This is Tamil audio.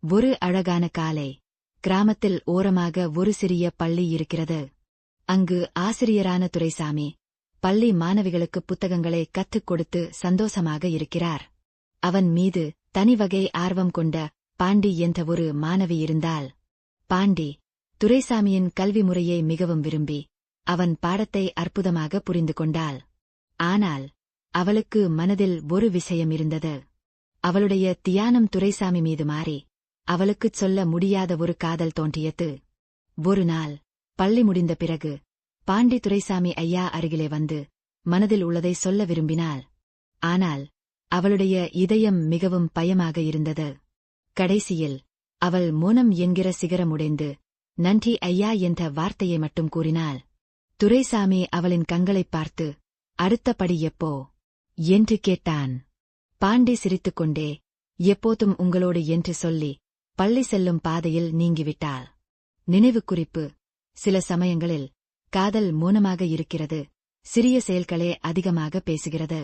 ஒரு அழகான காலை. கிராமத்தில் ஓரமாக ஒரு சிறிய பள்ளி இருக்கிறது. அங்கு ஆசிரியரான துரைசாமி பள்ளி மாணவிகளுக்கு புத்தகங்களை கற்றுக் கொடுத்து சந்தோஷமாக இருக்கிறார். அவன் மீது தனிவகை ஆர்வம் கொண்ட பாண்டி என்ற ஒரு மாணவி இருந்தாள். பாண்டி துரைசாமியின் கல்வி முறையை மிகவும் விரும்பி அவன் பாடத்தை அற்புதமாக புரிந்து கொண்டாள். ஆனால் அவளுக்கு மனதில் ஒரு விஷயம் இருந்தது. அவளுடைய தியானம் துரைசாமி மீது மாறி அவளுக்குச் சொல்ல முடியாத ஒரு காதல் தோன்றியது. ஒரு நாள் பள்ளி முடிந்த பிறகு பாண்டி துரைசாமி ஐயா அருகிலே வந்து மனதில் உள்ளதை சொல்ல விரும்பினாள். ஆனால் அவளுடைய இதயம் மிகவும் பயமாக இருந்தது. கடைசியில் அவள் மோனம் என்கிற சிகரமுடைந்து நன்றி ஐயா என்ற வார்த்தையை மட்டும் கூறினாள். துரைசாமி அவளின் கண்களைப் பார்த்து, அடுத்த படி எப்போ என்று கேட்டான். பாண்டி சிரித்துக்கொண்டே, எப்போதும் உங்களோடு என்று சொல்லி பள்ளி செல்லும் பாதையில் நீங்கிவிட்டாள். நினைவு குறிப்பு: சில சமயங்களில் காதல் மௌனமாக இருக்கிறது, சிறிய செயல்களே அதிகமாக பேசுகிறது.